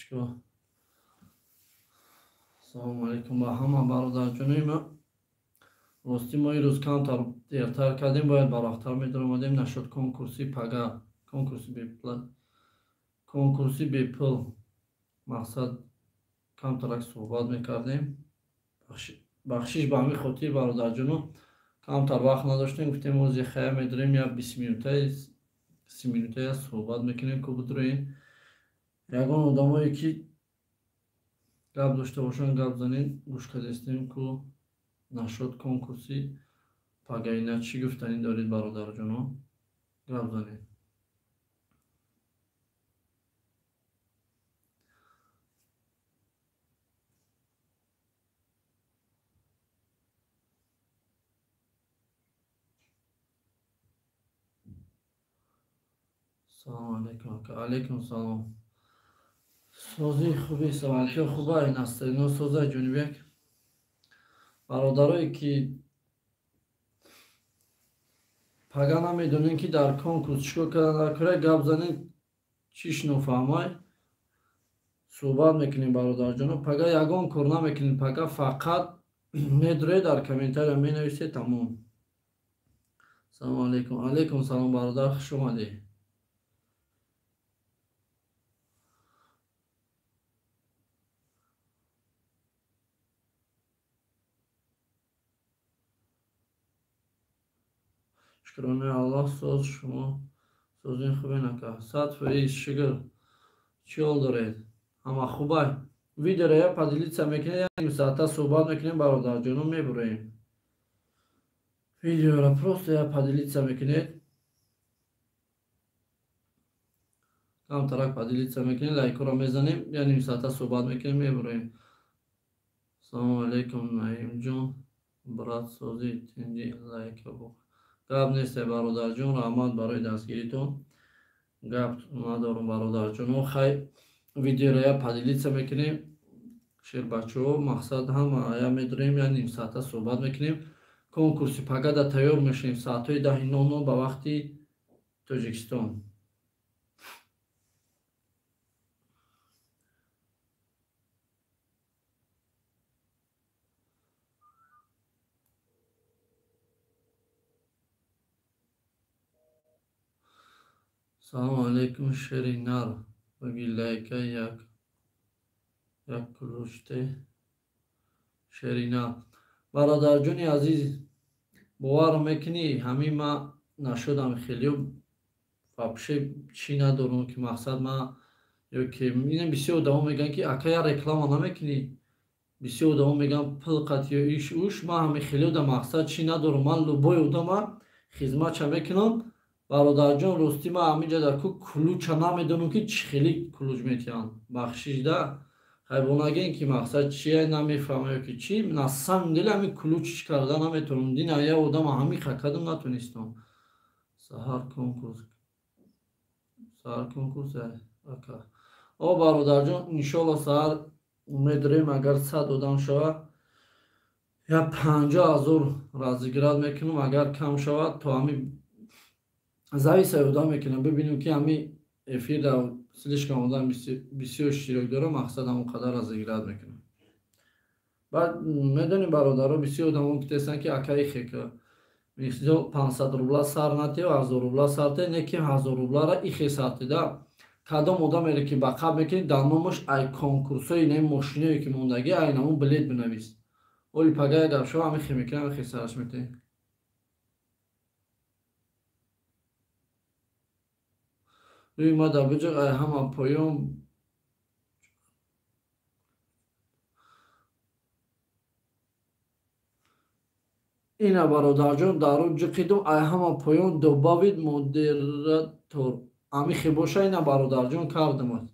شو السلام علیکم با همه برادرجانای ما. راستی ما این روز کمتر دیرتر کردیم، باید براختر می‌درآمدیم. نشد کنکورسی پگا، کنکورسی بیپل مقصد کمترک صحبت میکردیم. بخشش به همین خاطر برادرجانو کمتر وقت نداشتیم، گفتیم روز یه خیلی می‌داریم یا 20 مینوته 30 مینوته صحبت میکنیم که بدرین یگان آدمایی که گپ داشته باشن گپ زنین گوش کردیم که نشد کنکورسی پگاینا چی گفتنی دارید برادرجانو، گپ زنین. سلام علیکم. علیکم سلام. سازی خوبی سوالکی خوبه این است اینو سازه جونیبک برادرایی که پگا نمیدونین که در کنکورس چیکار کردن نکنه گپ زنین چیش نفهمای صحبت میکنیم برادرجانو. پگا یگان کار نمیکنین، پگا فقط میدره در کامنتر می نویسید تمام. سلام علیکم. علیکم سلام برادر، خوش اومدی. شکرانه الله. ساز شما سازین خوبی نکه صد فریز شگر چیال دارید اما خوبه ویدیو را پدیلیت میکنید نیم ساعته صحبت میکنیم برادرجانو میبریم ویدیو را پروست یا پدیلیت میکنید کم ترک پدیلیت میکنید لایک را میزنیم یا نیم ساعته صحبت میکنیم میبریم. سلام علیکم نعیم جون برات سازی تینجی لایک بخ گپ نیست برادرجان رحمت برای دستگیریتون گپ ندارم برادرجانو. خیلی ویدیو را پدیلیت میکنیم شیر بچه ها مقصد هم آیا میداریم یا نیم ساعته صحبت میکنیم. کنکورسی پگا دا تیار میشیم ساعت های 10:00 به وقتی تاجیکستان. سلام علیکم شرینار بگی لایک یک کلوشته شرینار برادرجانی عزیز باور میکنی همین ما نشدم خیلی فبشه چی ندارم که مقصد ما یا که اینه بسیار دوام میگن که اکا یا رکلام نمیکنی بسیار دوام میگن پلقت یا ایش اوش ما همین خیلی دا مقصد چی ندارم من لبای اودا خدمت چه میکنم برادرجان. راستی ما همینجا در کو کلوچ نمیدونم که چی خیلی کلوچ میتونم بخشش ده حیوانگین که مقصد چیه نمیفهمه که چی من اصلا دل همین کلوچ کردن نمیتونم دین ایا اودا ما همین خکدم نتونستم. سهر کنکورس اکا او برادرجان انشالله سهر میداریم اگر 100 آدم شود یا 50,000 رازیگراد میکنم اگر کم شود تا همین زوی سیودا میکنم ببینیم که همین افیر در سلیش که آمدن بسیار اشتراک داره مقصد همون قدر رازیگراد میکنم. بعد میدونیم برادر ها بسیار آدم هم کتیستن که اکای خیکه میخواد 500 روبلا سر نتی و 1000 روبلا سر تی نکی 1000 روبلا را ایخی سر ده کدام آدم میره که بقب میکنی در نامش ای کنکورس های این ماشینی که موندگی این همون بلید بنویس اولی پگه گفت شو همین خی میکنی همین خی سرش میتی روی ما در بجا ای همه پایام اینا برادرجان در اون جقیدم ای همه پایان دوباوید مدیراتور امی خی باشه اینا برادرجان کردم است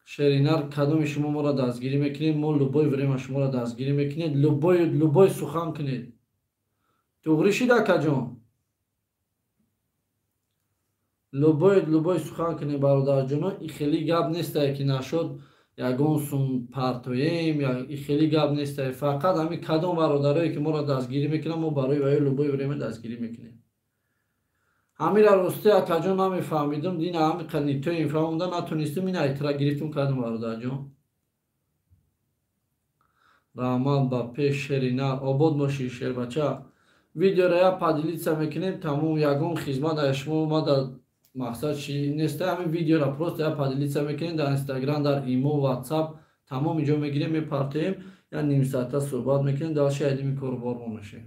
شرینار کدام شما ما را دستگیری میکنید ما لبای وریم شما را دستگیری میکنید لبای سخن کنید توغری شید اکا جان لبای سخن کنید برادرجان. این خیلی گپ نیست که نشد یگان سون پرتویم یا این خیلی گپ نیست فقط همین کدام برادرایی که ما را دستگیری میکنن ما برای وای لبای وریم دستگیری میکنیم амира рости акаҷон намефаҳмидам дина ҳами қанито инфаҳмда натунистам ин айтра гирифтум кардам бародарҷон. раҳмат ба пеш шерина обод бошӣ шербача. видеоро я падилитса мекунем тамом ягон хизмат аз шумо омада мақсад чи неста ҳамин видеоро просто я падилитса мекунем дар инстаграм дар имо ватсап тамоми ҷо мегирем мепартоем я ним соата суҳбат мекунем далши айдими кору бор мо мешем.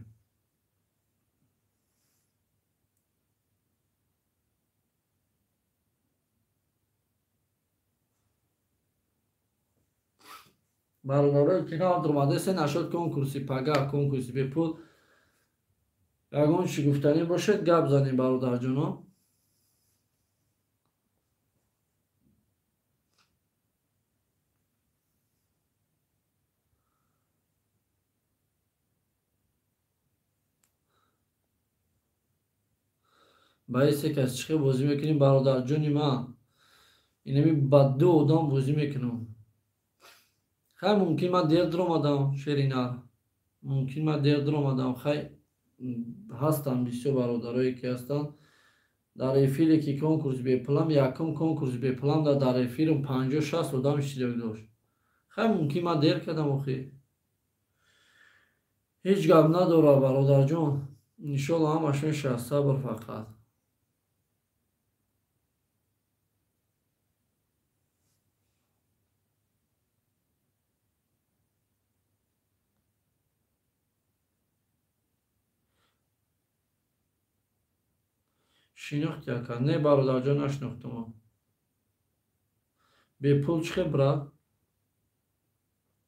бародарои кино дурмадесе нашод конкурси пага конкурси бепул ягон чӣ гуфтанӣ бошед гап занем бародарҷоно. баъисе кас чиқи бозӣ мекунем бародарҷони ман инами ба ду одам бозӣ мекунам. хай мумкин ман дер диромадам шеринар мумкин ман дер диромадам хай ҳастанд бисёр бародарое ки ҳастанд дар эфире ки конкурс беплан якум конкурс беплан дар эфирм 50-60 одам иштирок дошт. хай мумкин ман дер кардам охир ҳеҷ гап надора бародарҷон иншолло ҳамаш мешавад сабр фақат. шинохти яка не бародарҷон нашнохтам бепул чӣ брат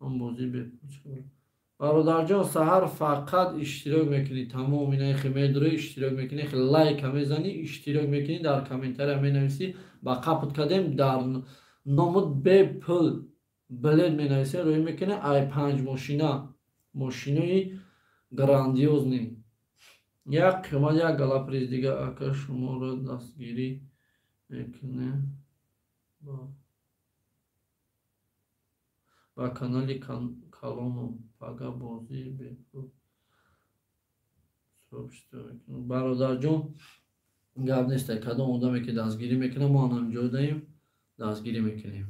он бозӣ бепул чӣ брат. бародарҷон саҳар фақат иштирок мекунӣ тамом инахи медурӣ иштирок мекунӣ лайка мезанӣ иштирок мекунӣ дар комментария менависӣ ба қапут кадем дар номуд бепул билет менависӣ рӯй мекунӣ ай 5 мошина мошинаи грандиозни як қимат як галаприз дига ака шуморо дастгирӣ мекунем ба канали калоном пага бозӣ бепул бародарҷон гап неста кадом одаме ки дастгирӣ мекунем мо ҳамҷо даем дастгирӣ мекунем.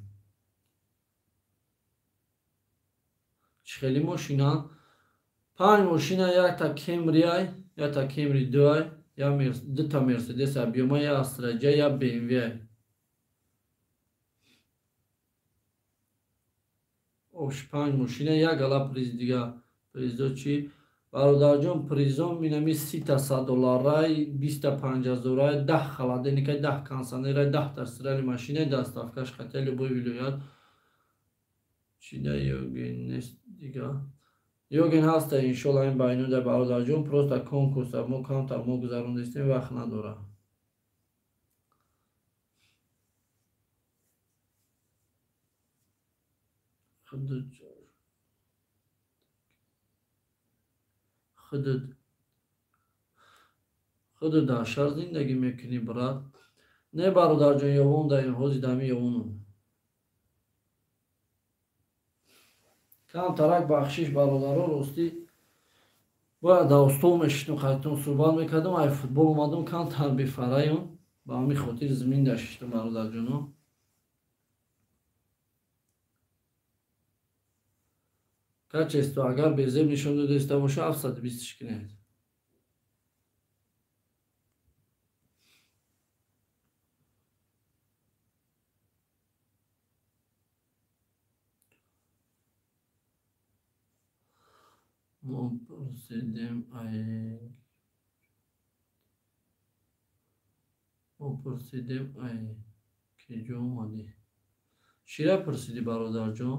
чӣ хели мошина 5 мошина якта кемриай якта кемри 2 я дута мерседес объема я астраҷа я бмв 5 мошина як гала приз дига призо чи бародарҷон призом минами $300 $250 10 холодильника 10 кондиционера 10 стиральной машина доставкаш хотя любой вилоят чида ёген нест дига ёген ҳаста иншолла ин байнуда бародарҷон просто конкурса мо камтар мо гузаронистем вақт надора. худут дар шаҳр зиндагӣ мекунӣ брат не бародарҷон ёвон даем ҳози дами ёвонам камтарак бахшиш бародаро ростӣ бояд давостон мешидум қайтон суҳбат мекардам ай футбол омадам камтар бифараён ба ҳамин хотир зимин дашиштум бародарҷоно. качесто агар безеб нишон додаиста боша 720 шикинед мо пурсидем ай ки ҷо омадӣ чира пурсидӣ бародарҷон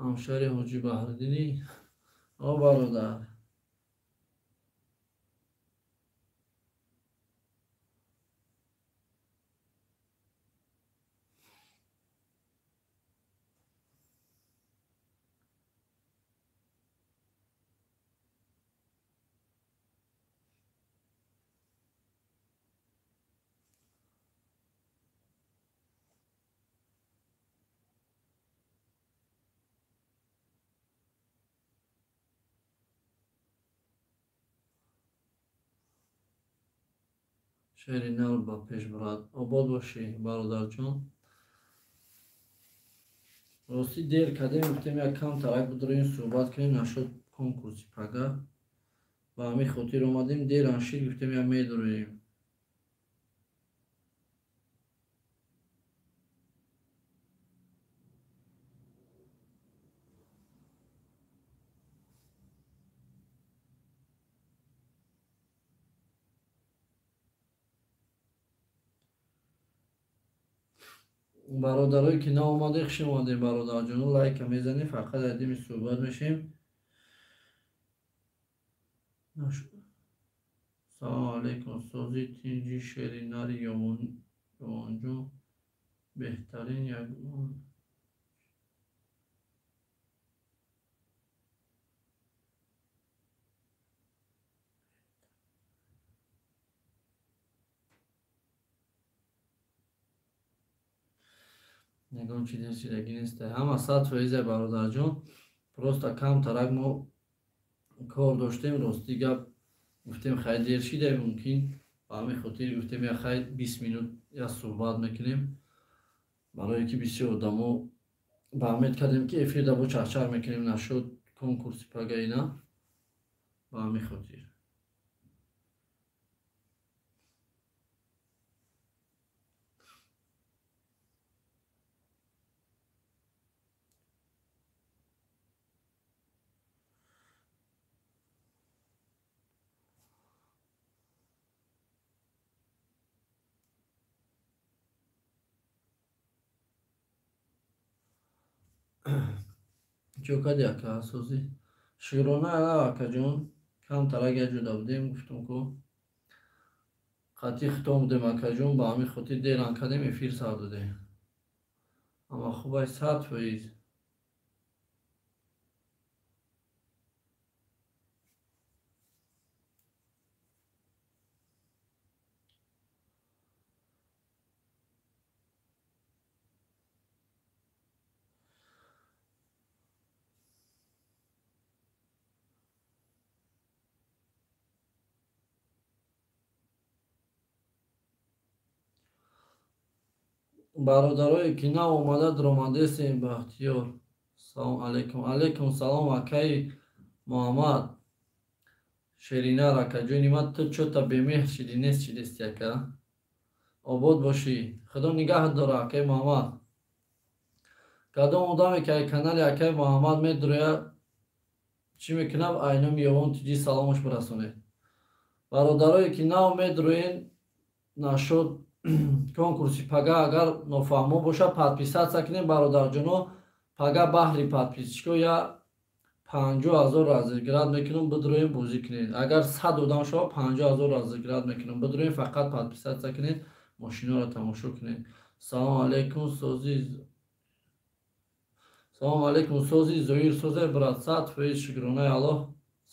ҳамшари ҳоҷи баҳриддинӣ о бародар шерина ба пеш бурад. Обод бошӣ бародарҷон. ростӣ дер кардем, гуфтем якам тарак бидурем суҳбат кунем, нашуд конкурси пага. ба ҳамин хотир омадем, дер аншид гуфтем як медурем. бародарое ки наомаде хуш омадем бародарҷоно, лайка мезанем, фақат айдими суҳбат мешем. салому алайкум сози тинҷи шеринари ёмонҷон беҳтарин ягон ягон чидаги нест. Ҳама 100% бародарҷон, просто камтарак мо кор доштем. Рости гап гуфтем хай дер шида, мумкин ба ҳамин хотир гуфтем як хай 20 минут як суҳбат мекунем, барое ки бисёр одамо ба умед кардем ки эфирда бо чахчах мекунем, нашуд конкурси пага ина, ба ҳамин хотир. ҷокади ака асоси широна ала акаҷон, камтарак як ҷода будем, гуфтум ку қатъи хитом будем акаҷон, ба ҳамин хотир деран кардем, эфир сар додем. Ама хубай 100%. бародарое ки наомада дромадесем бахтиёр. салому алайкум. Алайкум салом акаи муҳаммад шеринар акаҷони ман, ту чота бемеҳр шидӣ, нест чидисти ака. обод бошӣ, худо нигаҳат дора акаи муҳаммад. кадом одаме ки канали акаи муҳаммад медурояд чӣ мекунад, айном ёвон тиҷи саломаш бирасонед. бародарое ки нав медуроен нашуд конкурси пага, агар нофаҳмо бошад подписатсия кунем бародарҷоно. пага баҳри подписчико я 50,000 разыград мекунам, бидуроем бозӣ кунед. агар 100 одам шавад 50,000 разыград мекунам, бидуроем фақат подписатсия кунед, мошиноро тамошо кунед. салому алайкум сози салому алайкум сози зоир созе брат, 100% шукронаи аллоҳ,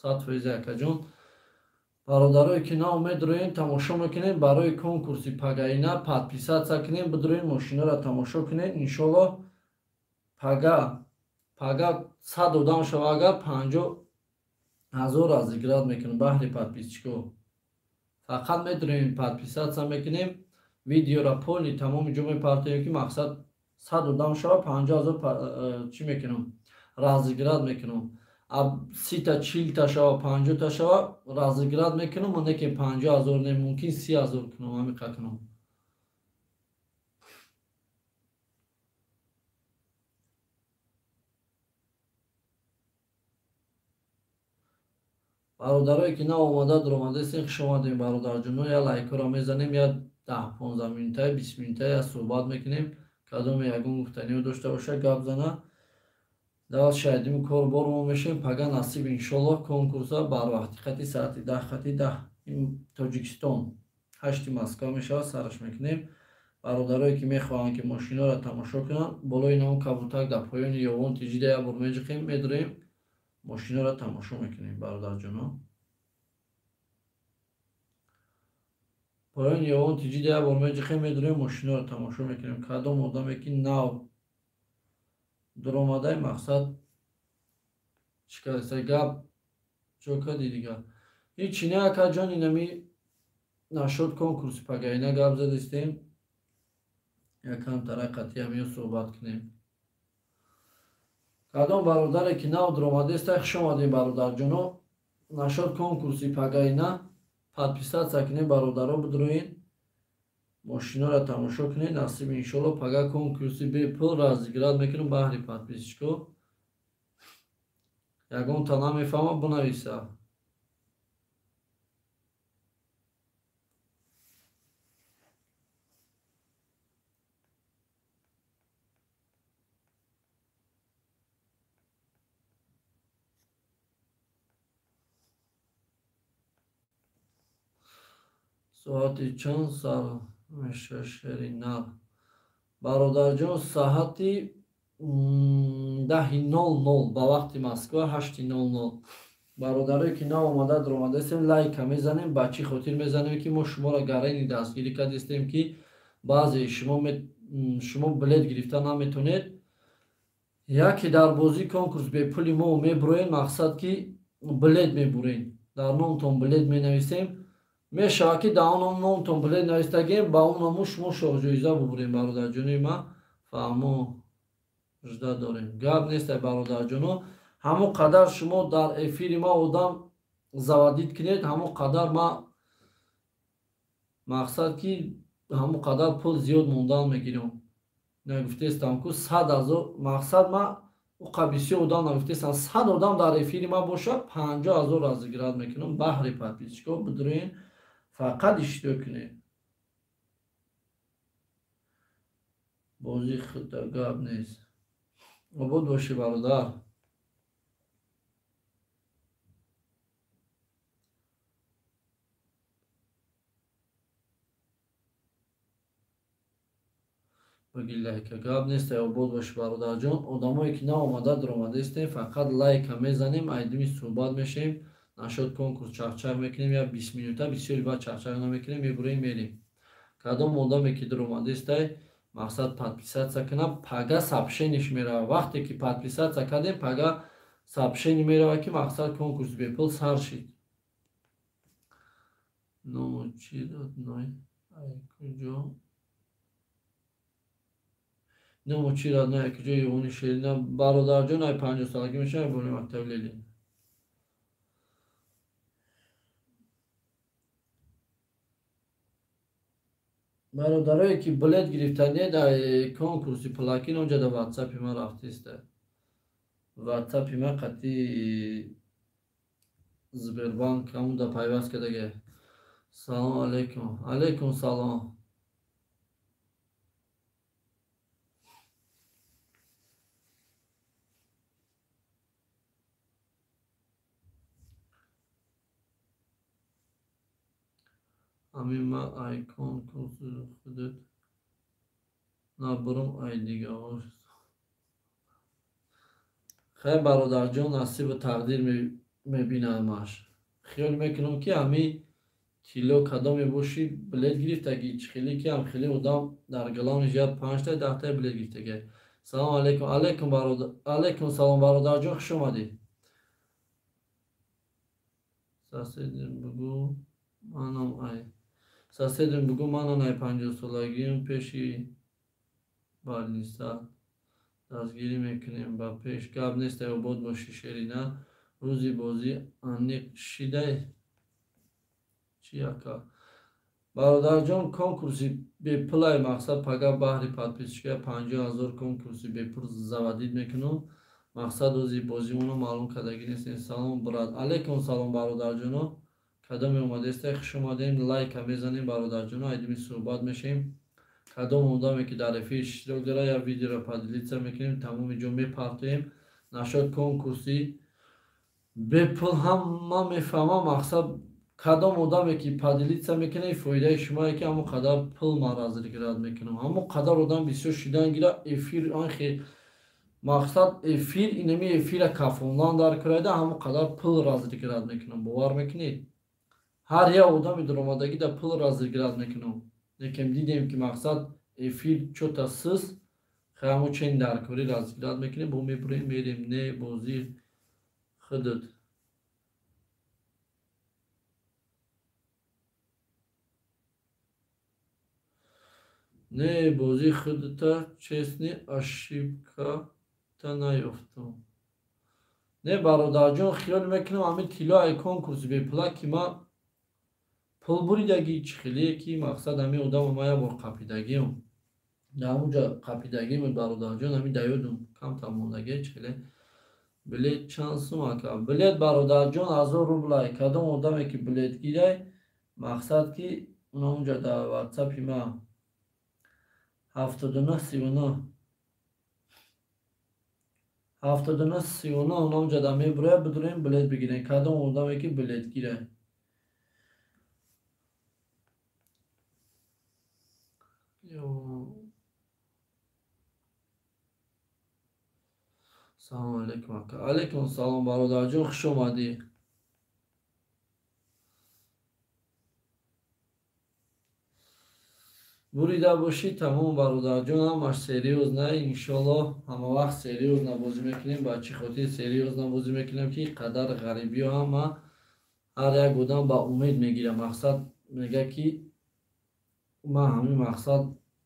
100% акаҷон. бародарое ки нав медуроем тамошо мекунед, барои конкурси пагаина подписатсия кунед, бидуроем мошиноро тамошо кунед. иншоаллоҳ пага 100 одам шава, агар 50,000 разыград мекунем баҳри подписчико. фақат медуроем подписатсия мекунем, видеоро полни тамоми ҷо мепартоем ки мақсад 100 одам шава 50,000 чӣ мекунам, разыград мекунам. 30 40 шава 50 шава разыград мекунам, не ки 50,000 не, мумкин 30,000 кунам, ҳамиқа кунам. бародарое ки наомада дромадесен хуш омадем бародарҷоно. я лайкаро мезанем, я 10-15 минута 20 минута я суҳбат мекунем, кадоме ягон гуфтаниё дошта бошад гап зана. давад шаҳидими кор бормо мешем. пага насиб иншоаллоҳ конкурса барвақти қати соати 10 қати 10 тоҷикистон 8 Москва мешавад, сараш мекунем. бародарое ки мехоҳанд ки мошиноро тамошо кунанд, болои навон кабутак дар поёни ёвон тиҷида як бор меҷиқем, медурем мошиноро тамошо мекунем бародарҷоно. поёни ёвон тиҷида як бор меҷиқем, медурем мошиноро тамошо мекунем. кадом одаме ки нав дуромадай мақсад чикариса гап ҷокади дигар ҳичи не акаҷон. инами нашуд конкурси пагаина гап задистем. Якам тараққати ҳамиё суҳбат кунем. Кадом бародаре ки нав дромадеста хуш омадем бародарҷоно. Нашуд конкурси пагаина подписатсия кунем, бародаро бидроин. Мошиноро тамошо кунед, насиб иншолло пага конкурси бепул разиград мекунем баҳри подписчико. Ягон та намефаҳма бинависа. соати чанд сар мешашери нав бародарҷон, соати 10:00 ба вақти Москва 8:00. бародаре ки нав омада дромадастем, лайка мезанем. Ба чӣ хотир мезанем ки мо шуморо гарайни дастгирӣ кардистем ки баъзе шумо билет гирифта наметонед. яке дар бозӣ конкурс бепули мо мебуроем, мақсад ки билет мебурем, дар номтон билет менависем. мешавад ки дар он номтон билет навистагем, ба он ному шумо шоҳҷоиза бубурем. бародарҷони ма фаҳмо жда дорем. гап нестай бародарҷоно, ҳамон қадар шумо дар эфири ма одам завадид кунед, ҳамон қадар ма мақсад ки ҳамон қадар пул зиёд мондан мегирам. нагуфтестам ку 100,000 мақсад ма уқа бисёр одам нагуфтестам, 100 одам дар эфири ма бошад 50,000 разиград мекунам баҳри подписчико. бидроин фақат иштирок кунед. бозӣ худда гап нест. обод бошӣ бародар. баги лайка гап нестай. обод бошӣ бародарҷон. одамое ки наомада дуромадастем, фақат лайка мезанем, айдими суҳбат мешавем. нашуд конкурс чахчах мекунем, я 20 минута бисёри баъд чахчах намекунем, мебурем мерем. кадом одаме ки дуромадастай, мақсад подписатсия кунам, пага сообщенияш мерава. вақте ки подписатсия кардем, пага сообщение мерава ки мақсад конкурс бепул сар шид. ному чӣ дод ной ай куҷо ному чӣ дод ной ай куҷо ёни шерида. бародарҷон, ай 50 солагӣ мешавад, бони мактаби лелин. бародарое ки билет гирифтанед конкурси плакин онҷа да ватсапи ма рафтеста. ватсапи ма қатъи Сбербанк ҳамуда пайваст кардага. салом алейкум. алейкум салом. ҳамин ма ай конкурси худат набурам ай дига. хай бародарҷон, насибу тақдир мебинамаш. хиёл мекунам ки ҳами кило кадоме боши билет гирифтаги чихелӣ ки ҳам хеле одам дар галаони ҷиҳат 5та 10та билет гирифтага. салом алейкум. алейкум салом бародарҷон, хуш омадед. соседим бугу манам ай соседим бугу манам ай 50 солагиам пеши балниса дастгирӣ мекунем ба пеш. гап нестай. обод бошӣ шерина. рӯзи бозӣ аниқ шидай чи яка. бародарҷон, конкурси бепулай мақсад пага баҳри подписчика 50,000 конкурси бепул завадид мекунам. мақсад рӯзи бозимоно маълум кардагӣ нестем. салом брат. алейкум салом бародарҷоно. кадоме омадестай, хуш омадем. лайка мезанем бародарҷоно, айдими суҳбат мешавем. кадом одаме ки дар эфир иштирок дорад, я видеоро поделиться мекунем, тамоми ҷо мепартоем. нашуд конкурси бепул ҳама мефаҳмам, мақсад кадом одаме ки поделиться мекуне фоидаи шумое ки ҳамон қадар пул ман разиград мекунам. ҳамон қадар одам бисёр шидан гира эфир анхе мақсад эфир инами эфира кафондан дар курайда ҳамон қадар пул разиград мекунам. бовар мекунед? ҳар як одами дуромадагӣ да пул разиград мекунам. лекин дидем ки мақсад эфир чота сис хамо чен даркорӣ разиград мекунем, бо мебурем мерем. не бозӣ худат. Не бозӣ худта честни ошибката наёфтам. Не бародарҷон хиёл мекунам ҳамин тиллои конкурси бепула ки ма пул буридагӣ чӣ хеле ки мақсад ҳамин одам ма як бор қапидагиам. ҳамунҷа қапидагиам бародарҷон ҳамин даёдум кам тамондагӣ чӣ хеле билет чанд сум ака. Билет бародарҷон 1000 рублай. Кадом одаме ки билет гирай мақсад ки ҳамунҷа дар ватсапи ма 7939 ҳамунҷа дар мебурая бидурем билет бигирем. Кадом одаме ки билет гирай. салому алейкум ака. Алейкум салом бародарҷон, хуш омадӣ. бурида бошӣ тамом бародарҷон, ҳамаш сериозна. иншоаллоҳ ҳама вақт сериозна бозӣ мекунем. ба чӣ хотир сериозна бозӣ мекунем ки қадар ғарибиё ҳама ҳар як одам ба умед мегирад. мақсад мега ки ман ҳамин мақсад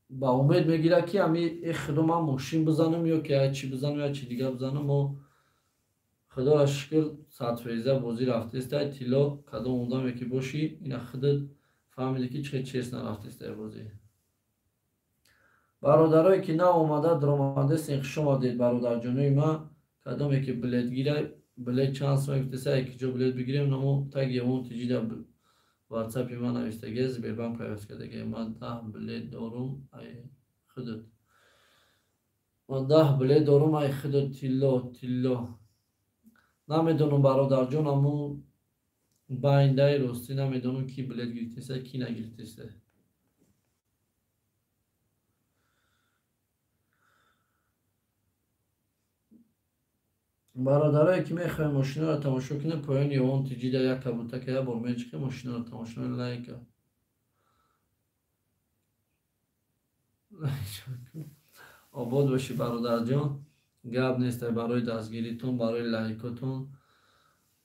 ба умед мегирад ки ҳамин худо ман мошин бизанам ё ки як чӣ бизанам як чӣ дигар бизанам. мо худоро шукр 100% бозӣ рафтаистай. тилло кадом одаме ки бошӣ ина худат фаҳмидӣ ки чӣ хел честна рафтаистай бозӣ. бародарое ки наомада даромадестен, хуш омадед бародарҷонои ма. кадоме ки билет гирай билет чанд сум гуфтеса як ҷо билет бигирем намо таги явон тиҷида ватсапи ма навистаги Сбербанк пайваст кардаги ман 10 билет дорум ай худат. ман 10 билет дорум ай худат тилло. намедонам бародарҷон амун байндаи ростӣ намедонам ки билет гирифтеса ки нагирифтеса. бародарое ки мехоҳем мошинаро тамошо кунем поёни ёвон тиҷида як кабутака як бор мечиқем мошинаро тамошо лайка. обод бошӣ бародарҷон. гап нестай барои дастгиритон барои лайкотон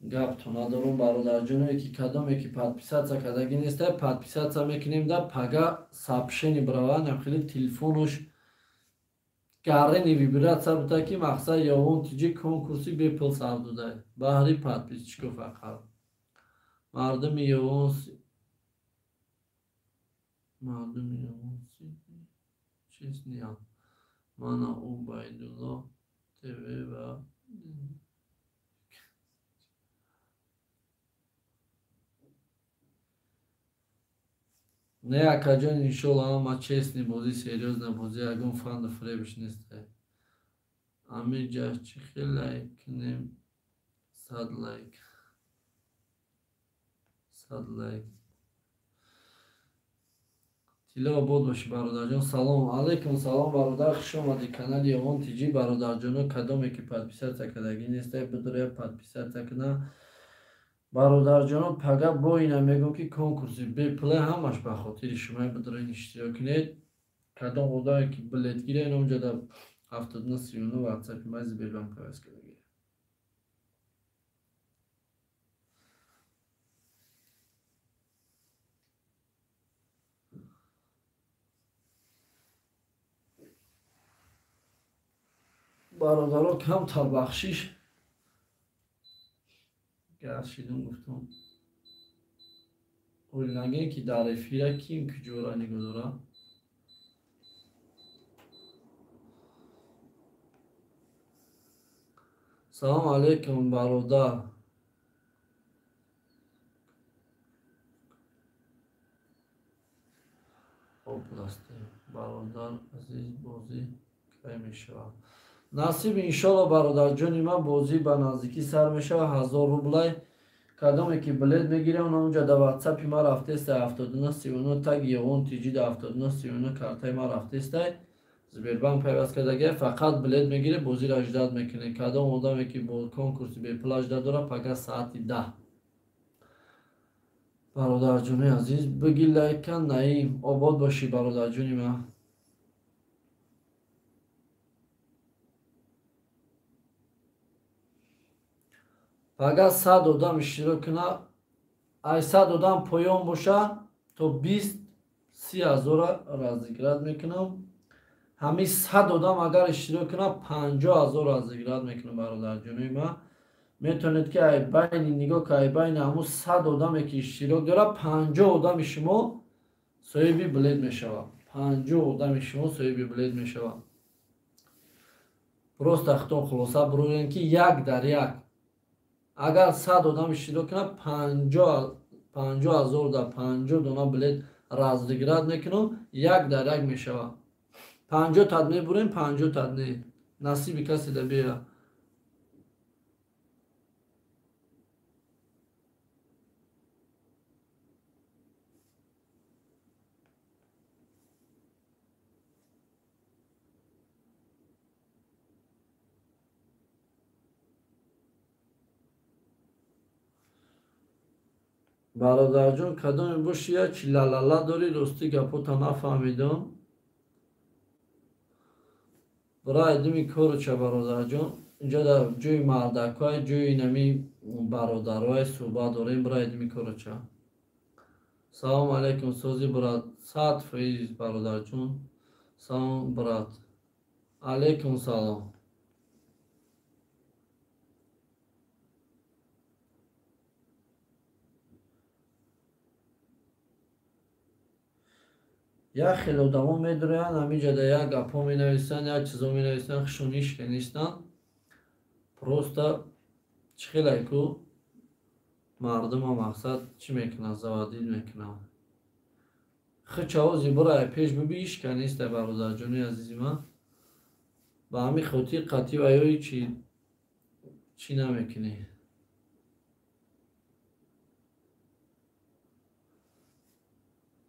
гаптон надорум. бародарҷоне ки кадоме ки подписатсия кардагӣ нестай подписатсия мекунем да пага сообщение бирава нахели телефонош гаррени вибратсия бута ки мақсад ёвон тиҷи конкурси бепул сар додай баҳри подписчико фақат мардуми ёвон честниям мана убайдулло тв ва не акаҷон иншоалло ҳама честни бозӣ сериозна бозӣ ягон фанду фребиш нестай. амиҷа чӣ хел лайк кунем 100 лайк. тилло обод бошӣ бародарҷон. салом алейкум. салом бародар, хуш омадӣ канали ёвон тиҷӣ. бародарҷоно кадоме ки подписатсия кардагӣ нестай бидуря подписатсия кунна. бародарҷоно пага бо ина мегӯм ки конкурси бепулай ҳамаш ба хотири шумо бидурен иштирок кунед. кадом одаме ки билет гирай номҷа дар 7939 ватсапи ма Сбербанк пайваст кардаги. бародаро камтар бахшиш гашидум гуфтам ойлинагем ки дар эфира ким куҷора нигоҳ дорам. салому алейкум бародар. бародар азиз бозӣ кай мешавад насиб иншоалло бародарҷони ман бозӣ ба наздикӣ сар мешавад. 1000 рублай кадоме ки билет мегирем онҷа дар ватсапи ма рафтестай 7939 таги ёвон тиҷида 7939 картаи ма рафтестай Сбербанк пайваст кардаги фақат билет мегире бозиро аждад мекуне. кадом одаме ки бо конкурси бепул аждад дора пага соати 10. бародарҷони азиз биги лайка. наим обод бошӣ бародарҷони ман. пага 100 одам иштирок куна ай 100 одам поён боша то 20 30,000 разыграт мекунам. ҳамин 100 одам агар иштирок кунад 50,000 разыграт мекунам бародарҷонои ман. метавонед ки ай байни нигоҳ ки ай байни ҳамун 100 одаме ки иштирок дорад 50 одами шумо соҳиби билет мешавад. 50 одами шумо соҳиби билет мешавад. просто хитон хулоса бурӯем ки як дар як агар 100 одам иштирок кунад 50,000 дар 50 дона билет разыграт мекунам. як дар як мешавад. 50 тадмир бурем 50 тадмир насиби каси да бия. бародарҷон кадоме боши я чи лалала дори рости гапота нафаҳмидам. برای دمی کورچه برادرجان اینجا در جوی مردکای جوی نمی برادرای صحبت داریم. برای دمی کورچه سلام علیکم سوزی برات 100% برادرجان. سلام برات علیکم سلام. یا خیلی آدما میدونن همینجا در یک گپا می نویسن یا چیزا می نویسن خشونیش که نیستن. پروستا خیلی کو مردم هم مقصد چی میکنن زوادید میکنن. خیلی چاوزی برای پیش ببیش که نیست برادرجانی عزیزی من. با همین خطی قطعی و ایوی چی نمیکنی.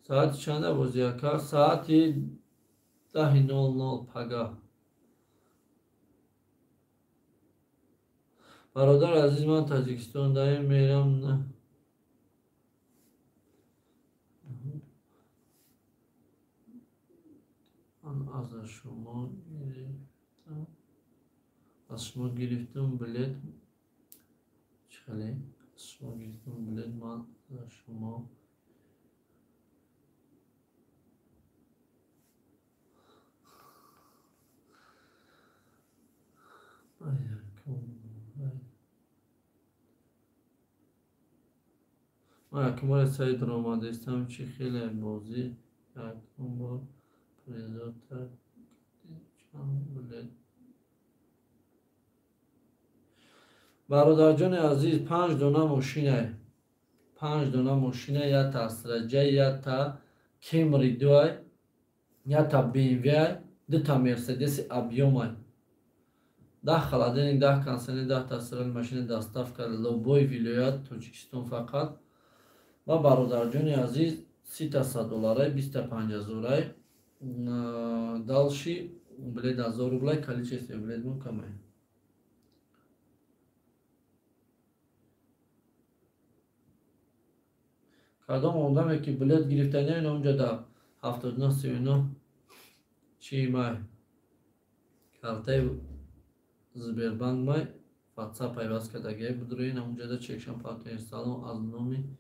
ساعت چنده بازی اکر؟ ساعتی 10:00 پگاه. برادر عزیز من تاجیکستان داریم میرم نه. من از شما گرفتم بلیت. چخلی؟ از شما گرفتم بلیت من از شما. من اکمال سعید را آمده استم چی خیلی بازی یکم بار پریزاتر چند بلد. برادرجان عزیز 5 دونه ماشینه 5 دونه ماشینه یا تا استراجه یا تا کیمری دوی یا تا بیموی دو تا مرسدس ابیومای 10 خلادین 10 کنسنی 10 تا استرال ماشین دستاف کرد لوبوی ولایت تاجیکستان فقط. و برادرجان عزیز 300 دلار 25,000 دالشی بلد 1000 روبل количество بلد мукаме. کدام آدمی که بلد گرفتنی نه اونجا در 79 چی مای کارت زبربند مای واتساپ پیوست کردگی بدروین اونجا در چکشن پاتین. سلام از نامی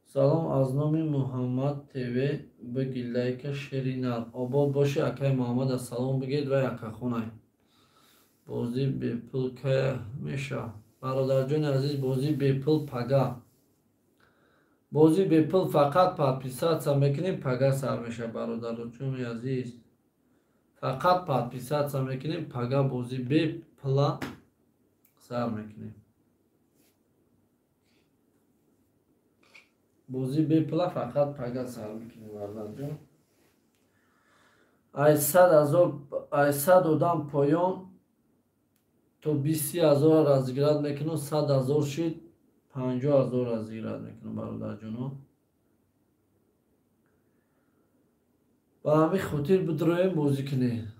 سلام از نامی محمد تیوی بگی لایک شیرینار آباد باشه. اکای محمد از سلام بگید و اکا خونه بازی به پل که میشه. برادرجان عزیز بازی به پل پگا بازی به پل فقط پادپیسات سر میکنیم پگا سر میشه. برادرجان عزیز فقط پادپیسات سر میکنیم پگا بازی به پلا سر میکنیم. بازی به پلا فقط پگا سر میکنیم. برادرجان ای 100 آدم پایان تو 20,000 разыграт میکنم. 100,000 شد 50,000 разыграт میکنم برادرجان. با همین خاطر بدرویم بازی کنیم.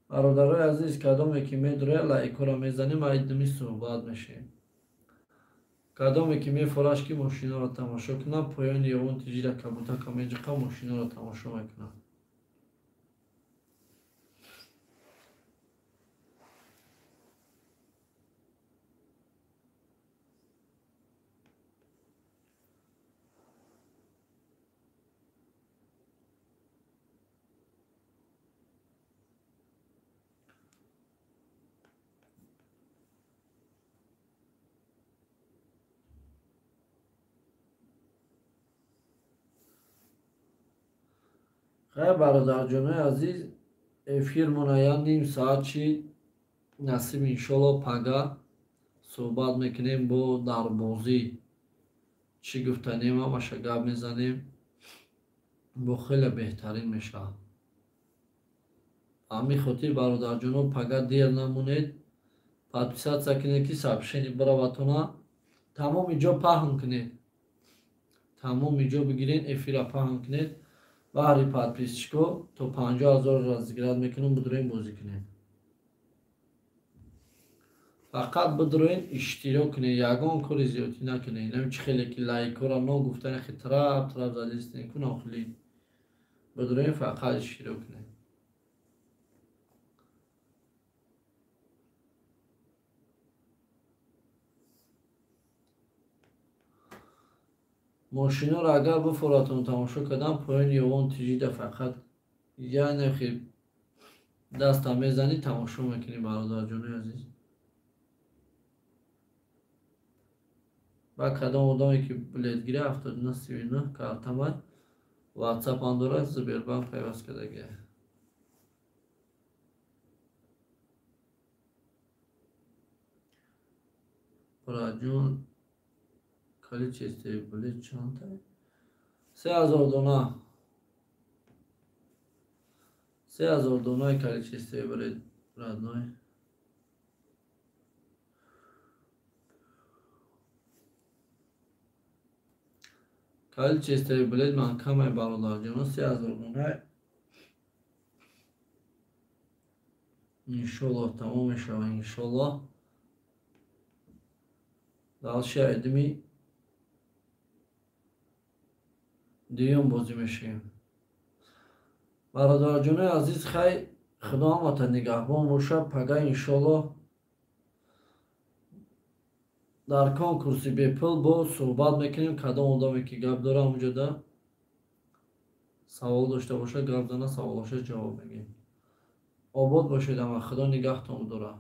برادرای عزیز کدامی که میدره لایک را میزنیم ایدمی صحبت میشیم. کدامی که میفرش که ماشینا را تماشا کنم پایان یوان تجیره کبوتا کمیجقا ماشینا را تماشا میکنم. خیلی برادرجانای عزیز، ефірмона я ним соат чи насиб иншолло пага суҳбат мекунем бо дарбозӣ чӣ гуфтанем ҳамаша гап мезанем бо хеле беҳтарин мешавад. ҳамин хотир бародарҷонон пага дер намонед, подписатсия кунед ки сообщение бираватона тамоми ҷо паҳн кунед, тамоми ҷо бигиред эфира паҳн кунед. баҳри подписчико то 50,000 разыграт мекунем, бидроен бозӣ кунед. фақат бидроен иштирок кунед, ягон кори зиёдӣ накунед. нами чӣ хеле ки лайкора ногуфтани хи трап задистен кунам хили. Бидроен фақат иштирок кунед. мошиноро агар буфоратон тамошо кардан поёни ёвон тиҷида фақат яъне хи даста мезани тамошо мекунӣ бародарҷонои азиз. ба кадом одаме ки билетгирӣ 7939 картамай ватсапам дорад, Сбербанк пайваст кардагӣ. Браҷон количестве билет чанд? 3000 дона. 3000 донаи количестве билет, родной. Количестве билет ман камай бародарҷонон, 3000 донаи. иншоллоҳ тамом мешавад, иншоллоҳ. далши айдими дуюм бозӣ мешавем. бародарҷонои азиз, хай худо ҳаматон нигаҳбон бошад. пага иншоллоҳ дар конкурси бепул бо суҳбат мекунем. кадом одаме ки гап дора ҳамунҷода савол дошта бошад, гап зана, саволаша ҷавоб мегем. обод бошед ҳама. худо нигаҳтон дора.